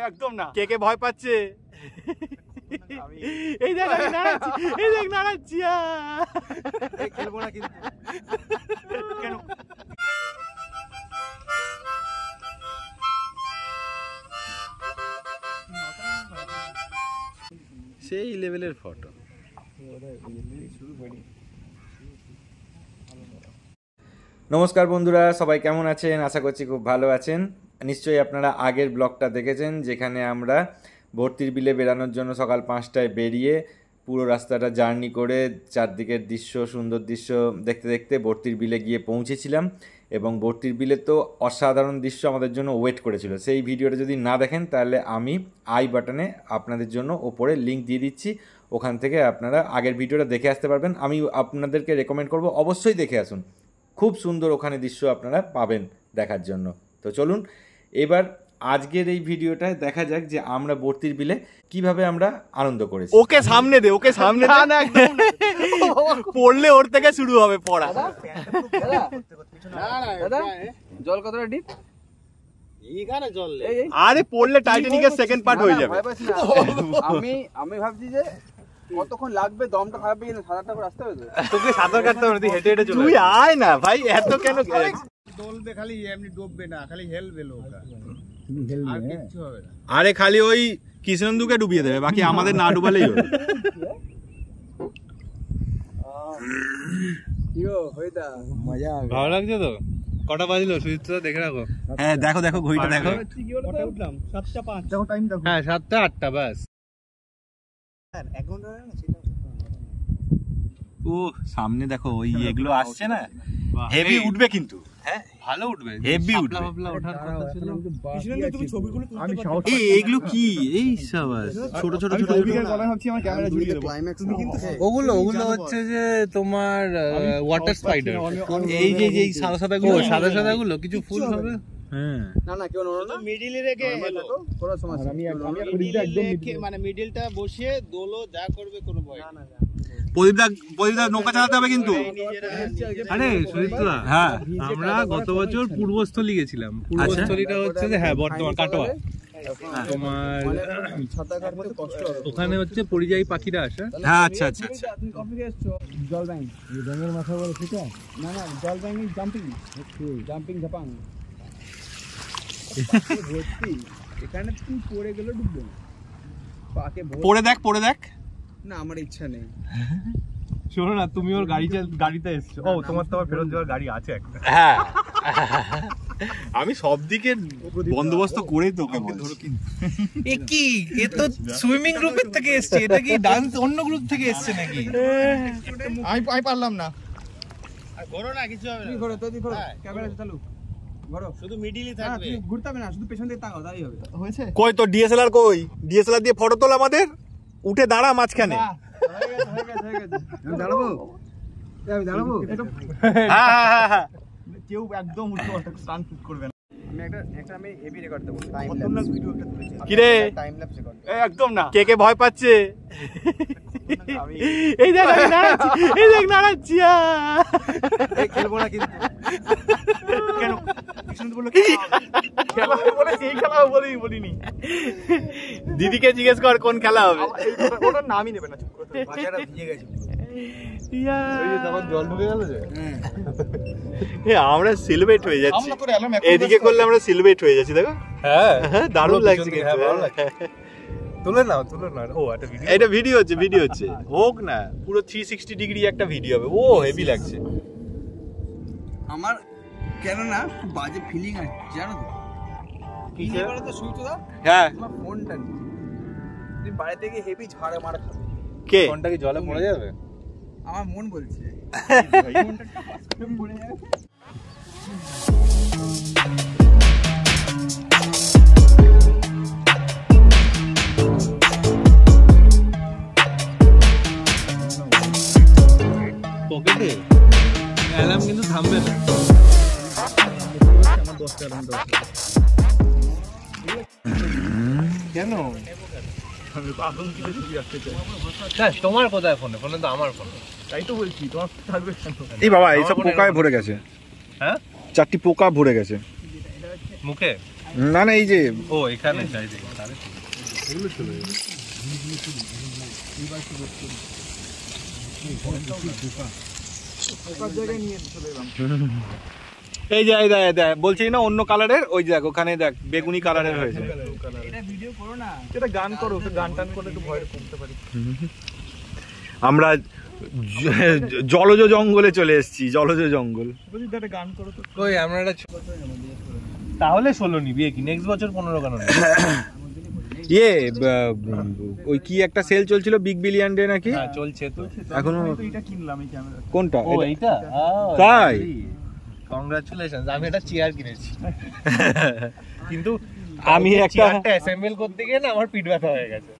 একদম না। কে কে ভয় পাচ্ছে? এই দেখ আমি নাড়াচ্ছি, এই দেখ নাড়াচ্ছি। খেলবো না কিন্তু। কেন? সেই লেভেলের ফটো। নমস্কার বন্ধুরা, সবাই কেমন আছেন? আশা করছি খুব ভালো আছেন। নিশ্চয়ই আপনারা আগের ব্লগটা দেখেছেন, যেখানে আমরা ভর্তির বিলে বেরানোর জন্য সকাল 5টায় বেরিয়ে পুরো রাস্তাটা জার্নি করে চারদিকের দৃশ্য, সুন্দর দৃশ্য দেখতে দেখতে ভর্তির বিলে গিয়ে পৌঁছেছিলাম। এবং ভর্তির বিলে তো অসাধারণ দৃশ্য আমাদের জন্য ওয়েট করেছিল। সেই ভিডিওটা যদি না দেখেন তাহলে আমি আই বাটনে আপনাদের জন্য ওপরে লিঙ্ক দিয়ে দিচ্ছি, ওখান থেকে আপনারা আগের ভিডিওটা দেখে আসতে পারবেন। আমি আপনাদেরকে রেকমেন্ড করব অবশ্যই দেখে আসুন, খুব সুন্দর ওখানে দৃশ্য আপনারা পাবেন দেখার জন্য। তো চলুন এবার আজকের এই ভিডিওটায় দেখা যাক যে আমরা ভর্তির বিলে কিভাবে আমরা আনন্দ করেছি। ওকে সামনে দে, ওকে সামনে দে। না একদম পড়লে ওর থেকে শুরু হবে পড়া। দাদা জল কতটা ডিপ? এইখানে জল আরে পড়লে টাইটানিকের সেকেন্ড পার্ট হয়ে যাবে। আমি ভাবছি যে কতক্ষণ লাগবে, দমটা খারাপ কিনা, সাঁতারটা করে আসতে হবে। তোকে সাঁতার কাটতে হবে না, তুই হেঁটে হেঁটে চলে। তুই আয় না ভাই, এত কেন দোলবে? খালি এমনি ডুববে না, খালি হেলবে লোকটা, আর কিছু হবে না। আরে খালি ওই কৃষ্ণন্দুকে ডুবিয়ে দেবে, বাকি আমাদের না ডুবালেই হবে। ভালো লাগছে তো? কটা বাজলো সুজিতদা দেখে রাখো। হ্যাঁ দেখো দেখো ঘড়িটা দেখো। উঠলাম 7:05। দেখো টাইম দেখো। হ্যাঁ 7টা 8টা বাস। ও সামনে দেখো ওই এগুলো আসছে না, হেভি উঠবে কিন্তু। হ্যাঁ ভালো উঠবে, হেভি উঠবে। এই এইগুলো কি? এই সব ছোট ছোট ছোট ওগুলো হচ্ছে যে তোমার ওয়াটার স্পাইডার। এই যে এই সাদা সাদা গুলো, সাদা সাদা গুলো কিছু ফুল হবে। হ্যাঁ না না কেউ না, মিডলে রেখে থোড়া সমস্যা। আমি একদম মানে মিডলটা বসিয়ে দোলো, যা করবে কোনো ভয় না। প্রদীপদা নৌকা চালাতে হবে কিন্তু। আরে সুজিতদা, হ্যাঁ আমরা গত বছর পূর্বস্থলী গেছিলাম। পূর্বস্থলীটা হচ্ছে যে হ্যাঁ বর্ধমান কাটোয়া। তোমার ওখানে হচ্ছে পরিযায়ী পাখিরা আসে। হ্যাঁ আচ্ছা আচ্ছা। তুমি কফি খেয়েছো? জল ব্যাং, এই ব্যাঙের মাথা বলে ঠিক আছে? না না, জল ব্যাং ইজ জাম্পিং, জাম্পিং জাপান। ভর্তি এখানে তুই পড়ে গেলে ডুববে না, পাকে পড়ে দেখ, পড়ে দেখ। না আমার ইচ্ছা নেই। শোনো না, তুমি ওর গাড়িতে এসছো। ও তোমার তো আবার ফেরত যাওয়ার গাড়ি আছে একটা। হ্যাঁ আমি সব দিকে বন্দোবস্ত করেই তোকে বলছি। এ কি, এ তো সুইমিং গ্রুপের থেকে এসছে, এটা কি ডান্স অন্য গ্রুপ থেকে এসছে নাকি? আমি পারলাম না। আর ঘোরো না, কিছু হবে না। তুই ঘোরো, তুই ঘোরো, ক্যামেরা চালু ঘোরো। শুধু মিডলই থাকবে, তুই ঘুরতে হবে না, শুধু পেছন দিকে তাকাও, তাই হবে। হয়েছে? কই তোর ডিএসএলআর কই? ডিএসএলআর দিয়ে ফটো তোল আমাদের, উঠে দাঁড়া মাঝখানে। হয়ে গেছে। আমি দাঁড়াবো? আমি দাঁড়াবো? হ্যাঁ হ্যাঁ হ্যাঁ। কেউ একদম উঠে স্টান শুট করবে না। আমি একটা হেভি রেকর্ড দেব, টাইম ল্যাপস ভিডিও একটা তুলেছি। কি রে? Time lapse record. একদম না। কে কে ভয় পাচ্ছে? এই দেখ আমি নাড়াচ্ছি, এই দেখ নাড়াচ্ছি। খেলবো না কিন্তু। কেন? কৃষ্ণ বললো খেলা বলে, সেই খেলা বলেই বলিনি। দিদিকে জিজ্ঞেস কর কোন খেলা হবে। ওটার নামই নেবে না, চুপ করে। বাজারটা ভিজে গেছে। জল ঢুকে গেল যে। আমরা সিলভেট হয়ে যাচ্ছি, এদিকে করলে আমরা সিলভেট হয়ে যাচ্ছি। দেখো হ্যাঁ দারুণ লাগছে কিন্তু। তুলে নাও। ও এটা ভিডিও হচ্ছে হোক না, পুরো 360 ডিগ্রি একটা ভিডিও হবে। ও হেভি লাগছে আমার, কেন না বাজে ফিলিং আছে জানো তো? কি নিয়ে বলো তো সুইচদা? হ্যাঁ তোমার ফোনটা নিয়ে তুমি বাইরে থেকে হেভি ঝাড়ে মারা খাবে। কে? ফোনটা কি জলে পড়ে যাবে? আমার মন বলছে ফোনটা পড়ে যাবে। পকেটে অ্যালার্ম কিন্তু থামবে না। আমার 10টা অ্যালার্ম দাও। কেন? তোমার কোথায় ফোনে? ফোনে তো আমার ফোন। তাই তো বলছি, তোমার থাকবে কেন? এই বাবা এইসব পোকায় ভরে গেছে। হ্যাঁ 4টি পোকা ভরে গেছে মুখে। না না, এই যে ও এখানে চাই দেখি তাহলে এগুলো চলে যাবে। এই যে এই দেখ বলছি না অন্য কালারের, ওই দেখ ওখানে দেখ বেগুনি কালারের হয়েছে। এটা ভিডিও করো না, এটা গান করো, গান টান করলে একটু ভয় কমতে পারি। আমরা জলজ জঙ্গলে চলে এসেছি, জলজ জঙ্গল। বলছি একটা গান করো তো। ওই আমরা একটা তাহলে 16 নিবি কি নেক্সট বছর 15 কেন নেবি? ইয়ে ওই কি একটা সেল চলছিল বিগ বিলিয়ন ডে নাকি? হ্যাঁ চলছে তো এখনো। এটা কিনলাম এই ক্যামেরা। কোনটা? ও এইটা তাই? কংগ্রাচুলেশনস, আমি একটা চেয়ার কিনেছি কিন্তু আমি একটা চেয়ারটা অ্যাসেম্বল করতে গিয়ে না আমার পিঠ ব্যথা হয়ে গেছে।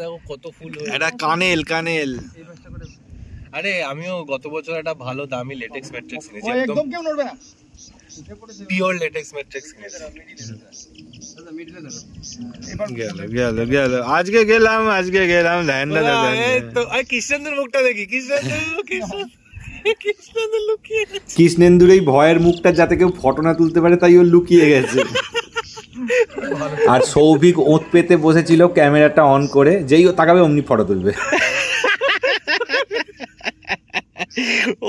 দেখো কত ফুল, এটা কানেল কানেল। আরে আমিও গত বছর একটা ভালো দামি লেটেক্স ম্যাট্রিক্স কিনেছি, একদম কেউ নড়বে না। পিওর লেটেক্স ম্যাট্রিক্স কিনেছি। গেল আজকে গেলাম এই তো আই কৃষ্ণেন্দুর মুখটা দেখি, কৃষ্ণেন্দু লুকিয়ে গেছে। কৃষ্ণেন্দুর এই ভয়ের মুখটা যাতে কেউ ফটো না তুলতে পারে তাই ও লুকিয়ে গেছে। আর সৌভিক ওঁত পেতে বসেছিল ক্যামেরাটা অন করে, যেই ও তাকাবে অমনি ফটো তুলবে।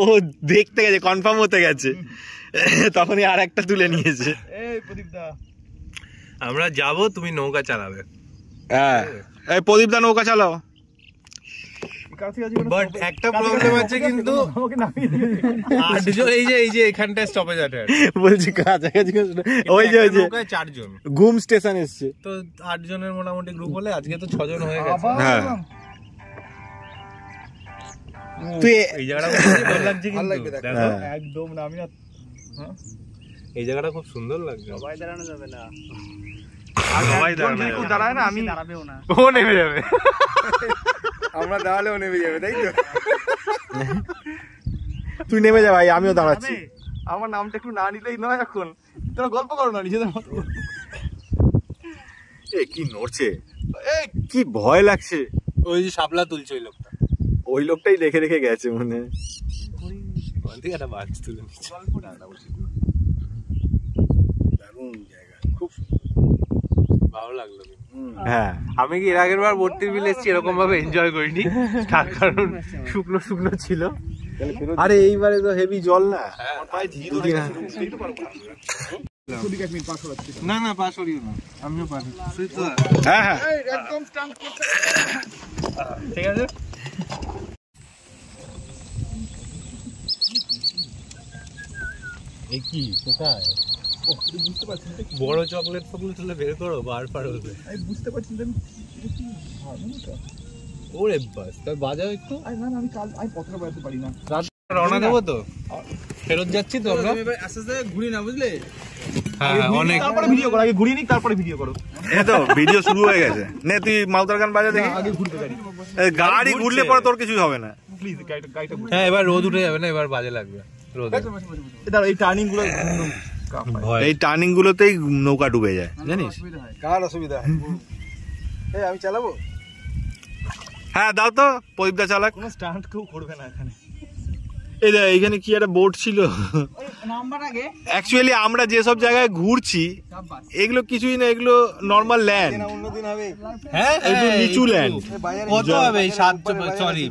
ও দেখতে গেছে, কনফার্ম হতে গেছে, তখনই আর একটা তুলে নিয়েছে। এই প্রদীপ দা, আমরা যাব, তুমি নৌকা চালাবে। হ্যাঁ এই প্রদীপ দা নৌকা চালাও। বাট একটা প্রবলেম আছে কিন্তু, আমাকে নামিয়ে দিবে। এই যে এখানটা স্টপেজ আছে, বলছি কাছাকাছি ওই যে নৌকায় 4 জন ঘুম স্টেশন এসছে তো 8 জনের মোটামুটি গ্রুপ হলে, আজকে তো 6 জন হয়ে গেছে। হ্যাঁ তুই এই জায়গাটা খুব সুন্দর লাগছে কিন্তু, দেখো একদম নামি না। এই জায়গাটা খুব সুন্দর লাগছে। সবাই দাঁড়ানো যাবে না, সবাই দাঁড়ায় না, আমি দাঁড়াবেও না। ও নেমে যাবে, আমরা দাঁড়ালেও নেমে যাবে, তাই তো? তুই নেমে যা ভাই, আমিও দাঁড়াচ্ছি। আমার নামটা একটু না নিলেই নয় এখন। তোরা গল্প করো না নিজেদের মতো। এ কি নড়ছে, কি ভয় লাগছে। ওই যে শাপলা তুলছে ওই লোকটা, ওই লোকটাই রেখে রেখে গেছে মনে হয়। একটা মাছ তুলে নিচ্ছে। ভালো লাগলো। হ্যাঁ আমি কি এর আগের বার ভর্তির বিল এসেছি এরকম ভাবে এনজয় করিনি, তার কারণ শুকনো শুকনো ছিল। আরে এইবারে তো হেভি জল না, দুদিন না না পা সরিও না, আমিও পারি। হ্যাঁ হ্যাঁ একদম স্টান্ট করতে। ঠিক আছে। এই কি কোথায় বড় চকলেট ফকলেট তুলে বের করো, বার পার হবে। আমি বুঝতে পারছি না ওরে বাস, তাই বাজাও একটু। আমি কাল আমি পথটা বাজাতে পারি না। রওনা দেবো তো, ফেরত যাচ্ছি তো আমরা। আস্তে আস্তে ঘুরি না, বুঝলে? হ্যাঁ অনেক। তারপরে ভিডিও করো, আগে ঘুরিয়ে নিক, তারপরে ভিডিও করো। এই তো ভিডিও শুরু হয়ে গেছে। নে তুই মাউতার গান বাজা দেখি। আগে ঘুরতে গাড়ি, গাড়ি ঘুরলে পরে তোর কিছু হবে না। প্লিজ গাড়িটা ঘুরি। হ্যাঁ এবার রোদ উঠে যাবে না, এবার বাজে লাগবে রোদ। দাঁড়াও, এই টার্নিং গুলো এই টার্নিং গুলোতেই নৌকা ডুবে যায় জানিস। কার অসুবিধা? এই আমি চালাবো, হ্যাঁ দাও তো, প্রদীপদা চালাক। কোনো স্টান্ট কেউ করবে না এখানে। এই দেখ এইখানে কি একটা বোট ছিল। নাম্বার আগে অ্যাকচুয়ালি আমরা যেসব জায়গায় ঘুরছি এগুলো কিছুই না, এগুলো নর্মাল ল্যান্ড। অন্যদিন হবে। হ্যাঁ একটু নিচু ল্যান্ড। কত হবে? 7 সরি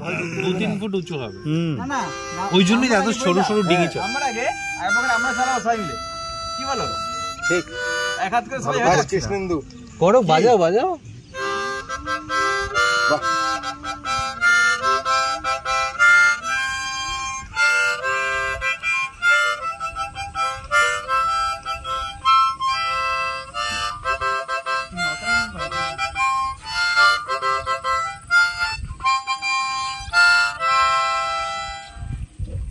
2-3 ফুট উঁচু হবে। না না, ওই জন্যই এত সরু সরু ডিঙি চল। নাম্বার আগে আমরা চালাবো সবাই মিলে, কি বলো? ঠিক এক হাত করে সবাই কৃষ্ণেন্দু করো, বাজাও বাজাও।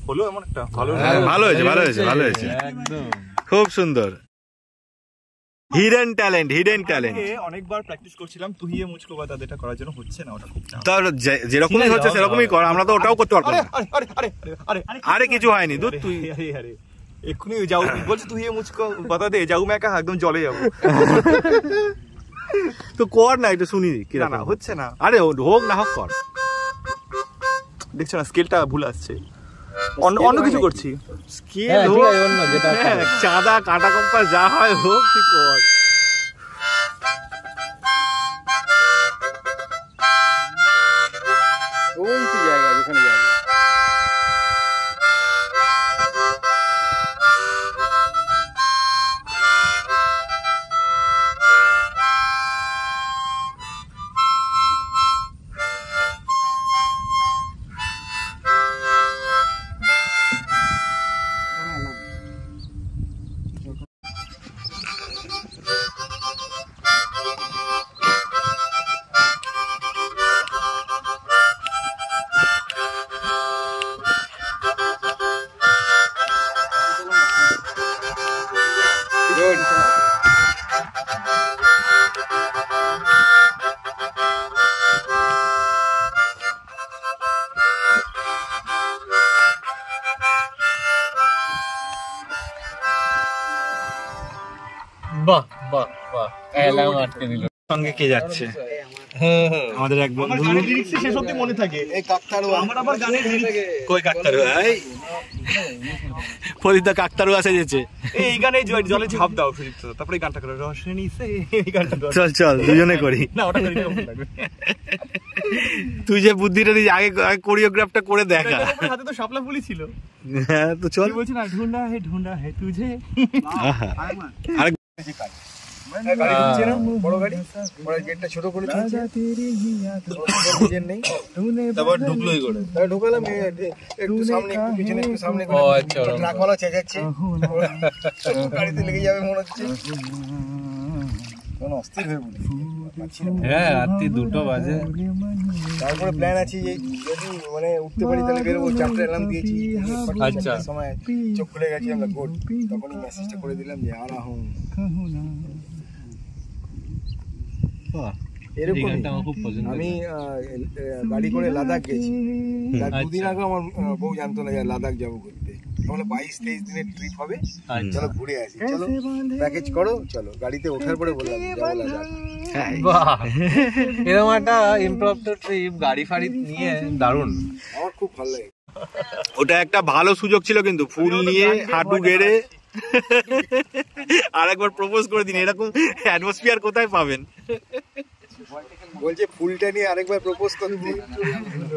হলো এমন একটা ভালো হয়েছে, ভালো হয়েছে, ভালো হয়েছে, একদম খুব সুন্দর। Hidden talent, hidden talent. অনেকবার প্র্যাকটিস করছিলাম তুহিয়ে মুচকো বা তাদেরটা করার জন্য, হচ্ছে না, ওটা খুব তার যেরকমই হচ্ছে সেরকমই কর, আমরা তো ওটাও করতে পারবো না। আরে কিছু হয়নি, দুধ তুই আরে এক্ষুনি যাও বলছি তুহিয়ে মুচকো বাতা দে, যাও मैं একা একদম জলে যাবো। তো কর না, একটু শুনি কি না না হচ্ছে না, আরে হোক না হোক কর। দেখছো না স্কেলটা ভুল আসছে, অন্য কিছু করছি। স্কেল হোক, চাঁদা কাঁটা কম্পাস যা হয় হোক, তুই কর। কোন জায়গা যেখানে যাবে বাহ বাহ বাহ, এলাম আটকে দিল। সঙ্গে কে যাচ্ছে? আমাদের এক বন্ধু। শেষ অব্দি মনে থাকে এই কাকতারুয়া, আমার আবার গানের কই কাকতারুয়া? এই ফরিদা কাকতারুয়া সেজেছে। এই গানে জলে ঝাঁপ দাও ফিরিত, তারপরে এই গানটা করো রসে নিছে, এই গানটা করো। চল চল দুজনে করি। না ওটা করি কেমন লাগবে? তুই যে বুদ্ধিটা দিয়ে আগে কোরিওগ্রাফটা করে দেখা। হাতে তো শাপলা ফুলই ছিল। হ্যাঁ তো চল। বলছি না ঢুন্ডা হে তুঝে। আহা আরে গাড়ি ঢুকছে না, বড় গাড়ি, বড় গেটটা ছোট করে দিয়েছে নেই, তারপর ঢুকলোই করে ঢুকালাম একটু সামনে একটু পিছনে একটু সামনে করে। আচ্ছা, ট্রাকওয়ালা চেঁচাচ্ছে, গাড়িতে লেগে যাবে মনে হচ্ছে, অস্থির হয়ে পড়ি। হ্যাঁ রাত্রি 2টা বাজে। তারপরে প্ল্যান আছে যে যদি মানে উঠতে পারি তাহলে বেরোবো, 4টা অ্যালার্ম দিয়েছি। আচ্ছা সময় চোখ খুলে গেছি আমরা, গুড, তখনই মেসেজটা করে দিলাম যে আর আহুন। এরকম খুব পছন্দ। আমি গাড়ি করে লাদাখ গেছি, তার 2 দিন আগে আমার বউ জানতো না যে লাদাখ যাবো ঘুরতে। তাহলে 22-23 দিনের ট্রিপ হবে, চলো ঘুরে আসি, চলো প্যাকেজ করো, চলো। গাড়িতে ওঠার পরে বললাম যাবো লাদাখ। বাহ, এরকম একটা ইমপ্রম্পটু ট্রিপ গাড়ি ফাড়ি নিয়ে দারুণ। আমার খুব ভালো লাগে। ওটা একটা ভালো সুযোগ ছিল কিন্তু, ফুল নিয়ে হাঁটু গেড়ে আরেকবার প্রপোজ করে দিন, এরকম অ্যাটমসফিয়ার কোথায় পাবেন? বলছে ফুলটা নিয়ে আরেকবার প্রপোজ করতে।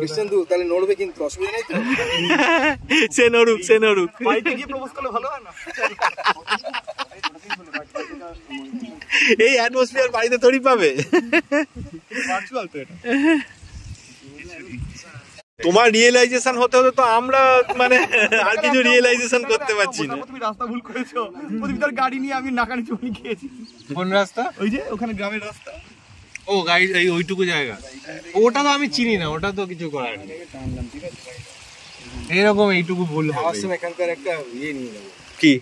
কৃষ্ণদু তাহলে নড়বে কিন্তু, অসুবিধা নেই তো? সে নড়ুক, সে নড়ুক। বাড়িতে গিয়ে প্রপোজ করলে ভালো হয় না? এই অ্যাটমসফিয়ার বাড়িতে তৈরি পাবে? ভার্চুয়াল তো এটা। তোমার রিয়েলাইজেশন হতে হতে তো আমরা মানে আর কিছু রিয়েলাইজেশন করতে পারছি না। তুমি রাস্তা ভুল করেছো, তুমি তার গাড়ি নিয়ে আমি নাকানি চুনি খেয়েছি। কোন রাস্তা? ওই যে ওখানে গ্রামের রাস্তা। ও গাড়ি এই ওইটুকু জায়গা, ওটা তো আমি চিনি না, ওটা তো কিছু করার নেই। এরকম এইটুকু ভুল আমার হবে। সময় এখানকার একটা ইয়ে নিয়ে যাবো, কি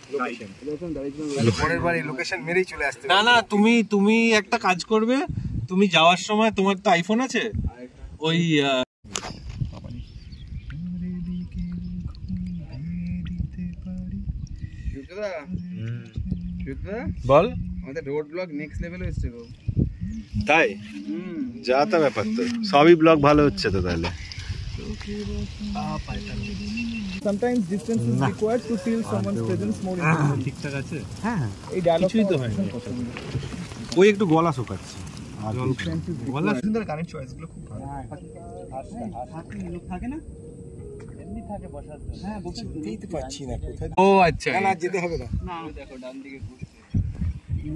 পরের বাড়ি লোকেশন মেরেই চলে আসতে না না, তুমি একটা কাজ করবে, তুমি যাওয়ার সময়, তোমার তো আইফোন আছে, ওই বল। আমাদের রোড ব্লগ নেক্সট লেভেলে এসেছে গো। তাই যা তা ব্যাপার তো, সবই ব্লগ ভালো হচ্ছে তো তাহলে। Sometimes distance is required to feel someone's presence more intensely. ঠিকঠাক আছে? হ্যাঁ এই ডায়লগটাই কিছুই তো হয় না। ওই একটু গলা শোকাচ্ছে। বলা সুন্দর গানের চয়েস গুলো খুব ভালো। লোক থাকে না, এমনি থাকে বসার জন্য। হ্যাঁ বুঝতেই তো পাচ্ছি না কোথায়। ও আচ্ছা, না যেতে হবে না। না দেখো ডান দিকে ঘুরতে।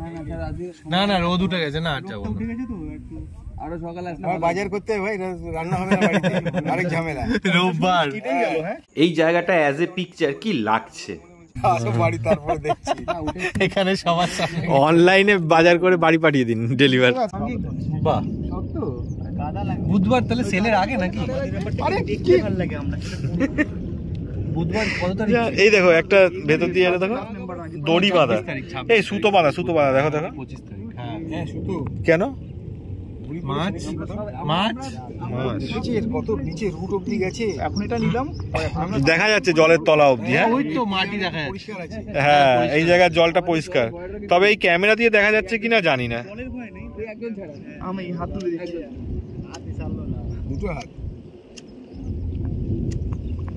না স্যার আজকে না না রোদ উঠে গেছে না, আচ্ছা বলো। উঠে গেছে তো একটু, আরো সকালে আসলে আমার বাজার করতে হবে ভাই, রান্না হবে না বাড়িতে, আরেক ঝামেলা। রোববার এই জায়গাটা অ্যাজ এ পিকচার কি লাগছে? আসো বাড়ি তারপরে দেখছি। এখানে সবার সামনে অনলাইনে বাজার করে বাড়ি পাঠিয়ে দিন, ডেলিভার। বাহ, বুধবার তাহলে সেলের আগে নাকি? আরে কি ভালো লাগে আমরা বুধবার কত তারিখ? এই দেখো একটা ভেতর দিয়ে এটা দেখো, দড়ি বাঁধা, এই সুতো বাঁধা, সুতো বাঁধা, দেখো দেখো। 25 তারিখ। হ্যাঁ হ্যাঁ শুধু কেন? মাছ মাছ নিচের কত নিচে রুট অব্দি গেছে। এখন এটা নিলাম, দেখা যাচ্ছে জলের তলা অবধি। হ্যাঁ ওই তো মাটি দেখা যাচ্ছে। পরিষ্কার আছে। হ্যাঁ, এই জায়গার জলটা পরিষ্কার, তবে এই ক্যামেরা দিয়ে দেখা যাচ্ছে কিনা জানি না। আমি হাত তুলে দিচ্ছি। দুটো হাত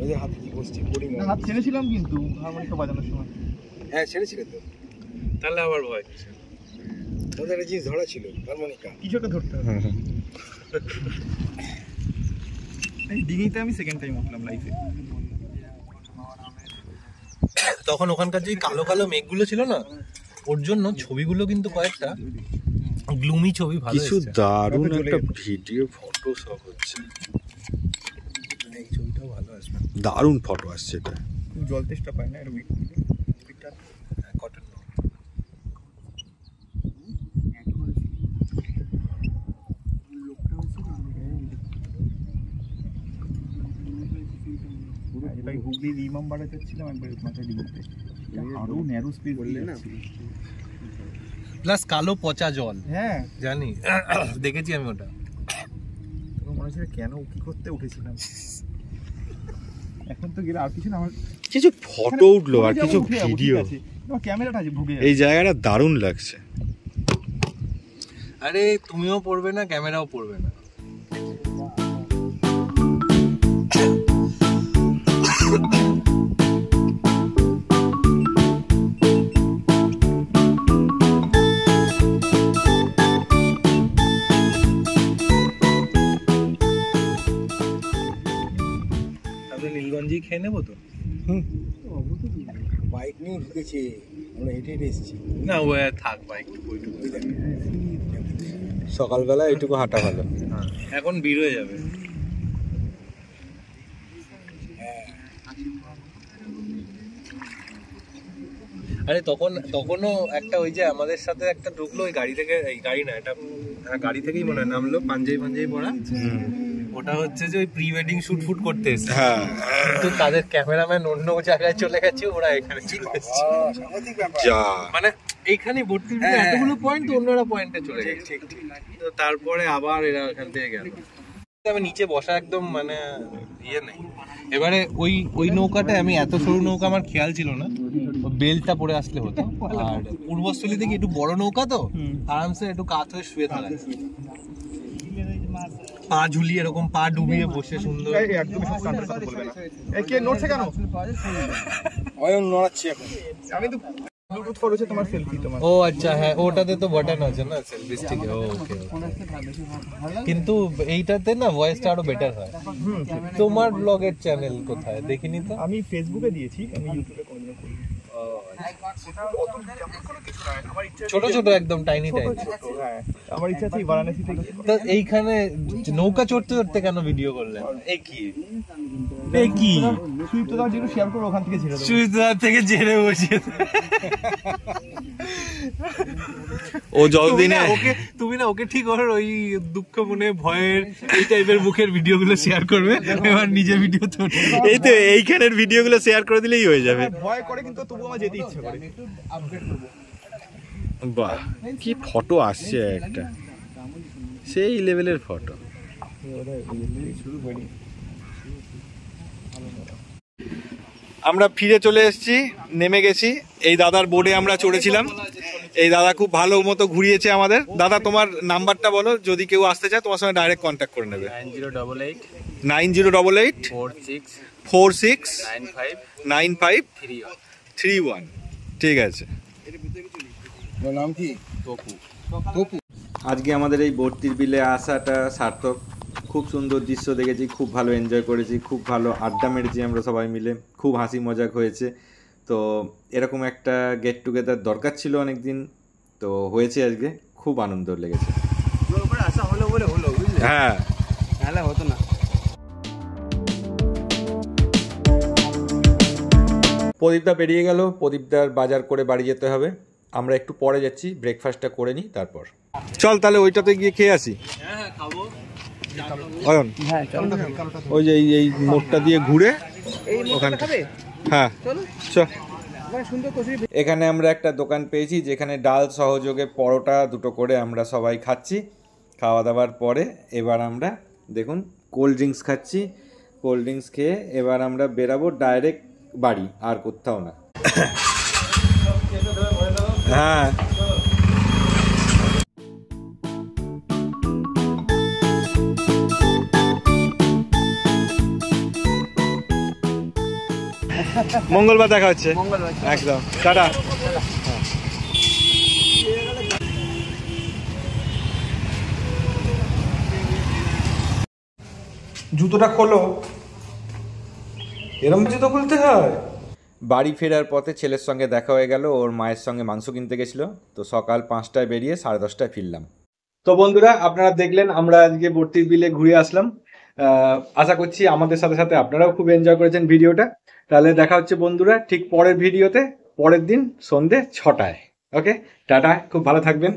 ওই যে হাত কি বসছে বোরিং। হাত ছেড়েছিলাম কিন্তু হারমোনিকা বাজানোর সময়। হ্যাঁ ছেড়েছিলে তো, তাহলে আবার ভয়। তোদের একটা জিনিস ধরা ছিল হারমোনিকা। কিছু একটা ধরতে হবে। এই ডিঙিতে আমি সেকেন্ড টাইম উঠলাম লাইফে। তখন ওখানকার যে কালো কালো মেঘগুলো ছিল না, ওর জন্য ছবিগুলো কিন্তু কয়েকটা গ্লুমি ছবি ভালো কিছু এসেছে। দারুণ একটা ভিডিও ফটো সব হচ্ছে, এই ছবিটাও ভালো আসবে। দারুণ ফটো আসছে এটা। খুব জল তেষ্টা পায় না, এটা কটন এটাই হুগলির ইমামবাড়া যাচ্ছিলাম একবার মাথায় ডিঙিতে, আরো ন্যারো স্পেস বললে না। প্লাস কালো পচা জল, হ্যাঁ জানি দেখেছি আমি ওটা। তখন মনে হচ্ছে কেন কি করতে উঠেছিলাম। এখন তো গেলে আর কিছু না, আমার কিছু ফটো উঠলো আর কিছু ভিডিও। ক্যামেরাটা আছে ভুগে এই জায়গাটা দারুণ লাগছে। আরে তুমিও পড়বে না, ক্যামেরাও পড়বে না। তাহলে নীলগঞ্জেই খেয়ে নেবো তো। বাইক নিয়ে ঢুকেছে, আমরা হেঁটে হেঁটে এসেছি। না ও থাক বাইক। সকালবেলা এইটুকু হাঁটা ভালো। এখন ভিড় হয়ে যাবে। আরে তখনও একটা ওই যে আমাদের সাথে একটা ঢুকলো ওই গাড়ি থেকে, এই গাড়ি না এটা, হ্যাঁ গাড়ি থেকেই মনে হয় নামলো, পাঞ্জাবি পরা। ওটা হচ্ছে যে ওই প্রি ওয়েডিং শুট ফুট করতে এসেছে। হ্যাঁ, কিন্তু তাদের ক্যামেরাম্যান অন্য জায়গায় চলে গেছে, ওরা এখানে চলে এসেছে। সাংঘাতিক ব্যাপার। যা মানে এইখানে ভর্তি এতগুলো পয়েন্ট, অন্যরা পয়েন্টে চলে গেছে। তো তারপরে আবার এরা এখান থেকে গেল। আমি নিচে বসা একদম মানে ইয়ে নেই। এবারে ওই নৌকাটা, আমি এত সরু নৌকা আমার খেয়াল ছিল না, বেলটা পরে আসলে হতো। আর পূর্বস্থলী থেকে একটু বড় নৌকা তো আরামসে একটু কাত হয়ে শুয়ে থাকা যায়। পা ঝুলিয়ে এরকম পা ডুবিয়ে বসে সুন্দর। একদম সব কান্ট্রির কথা বলবে না। এই কে নড়ছে কেন? অয়ন নড়াচ্ছি এখন। আমি তো ব্লুটুথ করেছে তোমার সেলফি তোমার। ও আচ্ছা, হ্যাঁ ওটাতে তো বাটন আছে না সেলফি স্টিকে। ওকে, কিন্তু এইটাতে না ভয়েসটা আরো বেটার হয়। তোমার ব্লগের চ্যানেল কোথায় দেখিনি তো? আমি ফেসবুকে দিয়েছি, আমি ইউটিউবে কোনদিনও করিনি। ছোট ছোট একদম টাইনি টাইনি। হ্যাঁ, আমার ইচ্ছা আছে বারাণসীতে গিয়ে। তো এইখানে নৌকা চড়তে চড়তে কেন ভিডিও করলেন? এই কি সুইফট দাও যেটা শেয়ার করো ওখান থেকে ছেড়ে দেবো। সুইদার থেকে জেরে বসে ও যতদিনে তুমি না ওকে ঠিক ওর ওই দুঃখ মনে ভয়ের এই টাইপের মুখের ভিডিওগুলো শেয়ার করবে, এবার নিজে ভিডিও তো এই তো এইখানের ভিডিওগুলো শেয়ার করে দিলেই হয়ে যাবে। ভয় করে কিন্তু তবু আমার যেতে ইচ্ছে করে। বাহ, কি ফটো আসছে একটা, সেই লেভেলের ফটো। আমরা ফিরে চলে এসেছি, নেমে গেছি। এই দাদার বোর্ডে আমরা চড়েছিলাম। এই দাদা খুব ভালো মতো ঘুরিয়েছে আমাদের। দাদা তোমার নাম্বারটা বলো, যদি কেউ আসতে চায় তোমার সঙ্গে ডাইরেক্ট কন্ট্যাক্ট করে নেবে। 9088 46 95 31। ঠিক আছে। নাম কি? আজকে আমাদের এই ভর্তির বিলে আসাটা সার্থক। খুব সুন্দর দৃশ্য দেখেছি, খুব ভালো এনজয় করেছি, খুব ভালো আড্ডা মেরেছি আমরা সবাই মিলে, খুব হাসি মজাক হয়েছে। তো এরকম একটা গেট টুগেদার দরকার ছিল অনেক দিন, তো হয়েছে আজকে, খুব আনন্দ লেগেছে। হ্যাঁ, হতো না। প্রদীপদা বেরিয়ে গেল, প্রদীপদার বাজার করে বাড়ি যেতে হবে। আমরা একটু পরে যাচ্ছি, ব্রেকফাস্টটা করে নিই তারপর। চল তাহলে ওইটাতে গিয়ে খেয়ে আসি। অয়ন, ওই যে এই মোড়টা দিয়ে ঘুরে ওখানটা। হ্যাঁ চল। এখানে আমরা একটা দোকান পেয়েছি যেখানে ডাল সহযোগে পরোটা দুটো করে আমরা সবাই খাচ্ছি। খাওয়া দাওয়ার পরে এবার আমরা দেখুন কোল্ড ড্রিঙ্কস খাচ্ছি। কোল্ড ড্রিঙ্কস খেয়ে এবার আমরা বেরাবো ডাইরেক্ট বাড়ি, আর কোথাও না। হ্যাঁ, মঙ্গলবার দেখা হচ্ছে একদম। টাটা। জুতোটা খোলো, এরম জুতো খুলতে হয়। বাড়ি ফেরার পথে ছেলের সঙ্গে দেখা হয়ে গেল, ওর মায়ের সঙ্গে মাংস কিনতে গেছিলো। তো সকাল 5টায় বেরিয়ে 10:30টায় ফিরলাম। তো বন্ধুরা, আপনারা দেখলেন আমরা আজকে বর্তির বিলে ঘুরে আসলাম। আশা করছি আমাদের সাথে সাথে আপনারাও খুব এনজয় করেছেন ভিডিওটা। তাহলে দেখা হচ্ছে বন্ধুরা ঠিক পরের ভিডিওতে, পরের দিন সন্ধ্যে 6টায়। ওকে, টাটা, খুব ভালো থাকবেন।